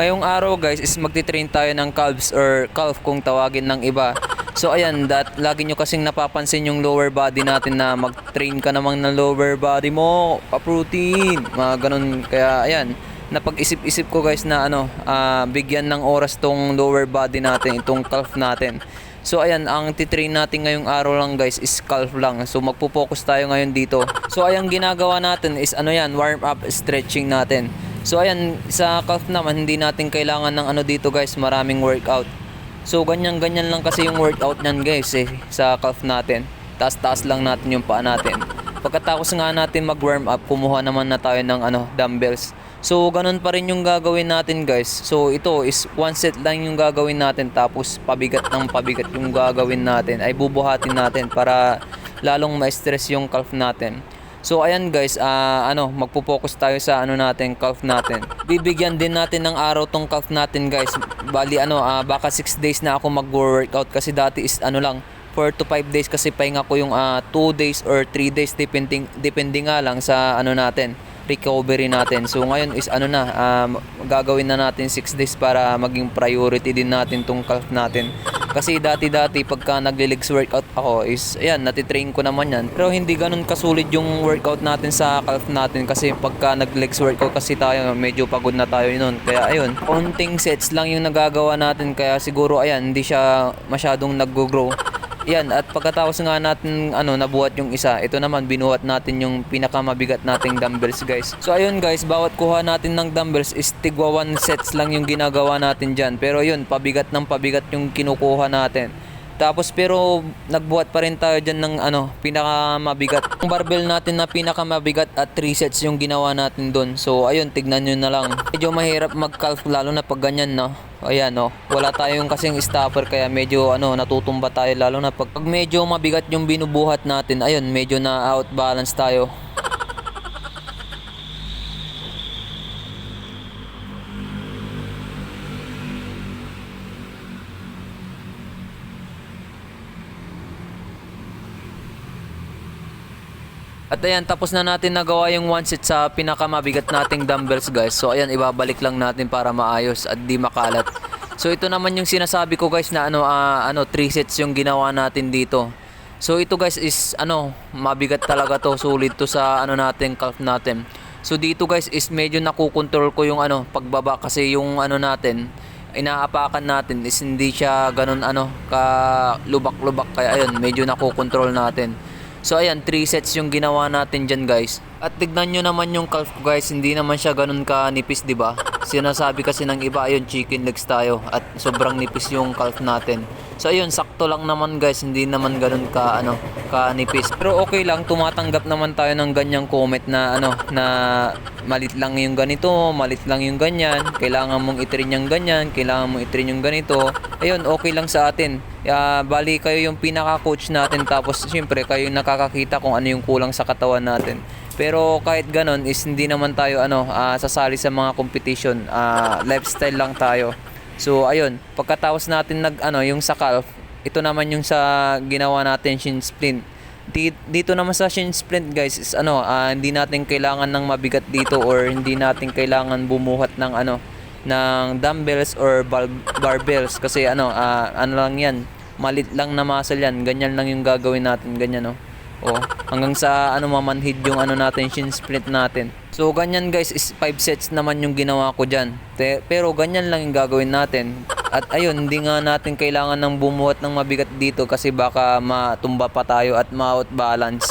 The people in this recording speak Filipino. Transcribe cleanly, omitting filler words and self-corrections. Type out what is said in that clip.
Ngayong araw guys is magti-train tayo ng calves or calf kung tawagin ng iba. So ayan, lagi nyo kasing napapansin yung lower body natin na mag-train ka namang ng lower body mo, pa-protein, mga ganun. Kaya ayan, napag-isip-isip ko guys na bigyan ng oras tong lower body natin, itong calf natin. So ayan, ang titrain natin ngayong araw lang guys is calf lang. So magpo-focus tayo ngayon dito. So ayan, ginagawa natin is warm up stretching natin. So ayan, sa calf naman hindi natin kailangan ng dito guys, maraming workout. So ganyan lang kasi yung workout niyan guys sa calf natin. Taas-taas lang natin yung paa natin. Pagkatapos nga natin mag-warm up, kumuha naman na tayo ng dumbbells. So ganun pa rin yung gagawin natin guys. So ito is one set lang yung gagawin natin, tapos pabigat ng pabigat yung gagawin natin, ay bubuhatin natin para lalong ma-stress yung calf natin. So ayan guys, magpo-focus tayo sa calf natin. Bibigyan din natin ng araw tong calf natin guys. Bali baka 6 days na ako mag-workout kasi dati is lang 4 to 5 days kasi pahinga ko yung 2 days or 3 days depende nga lang sa natin, recovery natin. So ngayon is gagawin na natin 6 days para maging priority din natin tong calf natin. Kasi dati pagka nagle-legs workout ako is ayan, natitrain ko naman yan. Pero hindi ganun kasulit yung workout natin sa calf natin kasi pagka nag-legs workout kasi tayo, medyo pagod na tayo noon. Kaya ayun, konting sets lang yung nagagawa natin, kaya siguro ayan, hindi siya masyadong nag-grow. Yan, at pagkatapos nga natin nabuhat yung isa, ito naman binuhat natin yung pinakamabigat nating dumbbells guys. So ayun guys, bawat kuha natin ng dumbbells is tigwa 1 sets lang yung ginagawa natin dyan. Pero yun, pabigat ng pabigat yung kinukuha natin. Tapos pero nagbuhat pa rin tayo dyan ng pinakamabigat. Yung barbell natin na pinakamabigat at 3 sets yung ginawa natin doon. So ayun, tignan nyo na lang. Medyo mahirap mag-calf lalo na pag ganyan, no? Ayan, no? Wala tayong kasing stopper kaya medyo natutumba tayo, lalo na pag medyo mabigat yung binubuhat natin. Ayun, medyo na out balance tayo. At ayan, tapos na natin nagawa yung 1 set sa pinakamabigat nating dumbbells guys. So ayan, ibabalik lang natin para maayos at di makalat. So ito naman yung sinasabi ko guys na 3 sets yung ginawa natin dito. So ito guys is mabigat talaga to, sulit to sa natin, calf natin. So dito guys is medyo nakukontrol ko yung pagbaba kasi yung natin, inaapakan natin is hindi siya ganun ka lubak-lubak, kaya ayun, medyo nakukontrol natin. So ayan, 3 sets yung ginawa natin dyan guys. At tignan nyo naman yung calf ko guys, hindi naman siya ganun ka nipis, diba? Sinasabi kasi ng iba, ayun, chicken legs tayo at sobrang nipis yung calf natin. So ayun, sakto lang naman guys, hindi naman ganun ka ka nipis. Pero okay lang, tumatanggap naman tayo ng ganyang comment na na malit lang yung ganito, malit lang yung ganyan, kailangan mong i-train yung ganyan, kailangan mong i-train yung ganito. Ayun, okay lang sa atin. Bali kayo yung pinaka-coach natin, tapos siyempre kayo yung nakakakita kung ano yung kulang sa katawan natin. Pero kahit ganon is hindi naman tayo sasali sa mga competition. Lifestyle lang tayo. So ayun, pagkatapos natin yung sa calf, ito naman yung sa ginawa natin shin splint. Dito naman sa shin splint guys is hindi natin kailangan ng mabigat dito or hindi natin kailangan bumuhat ng ng dumbbells or barbells kasi lang yan, malit lang na muscle yan, ganyan lang yung gagawin natin, ganyan hanggang sa mamanhid yung natin, shin splint natin. So ganyan guys is 5 sets naman yung ginawa ko dyan, pero ganyan lang yung gagawin natin. At ayun, hindi nga natin kailangan ng bumuhat ng mabigat dito kasi baka matumba pa tayo at ma-out balance.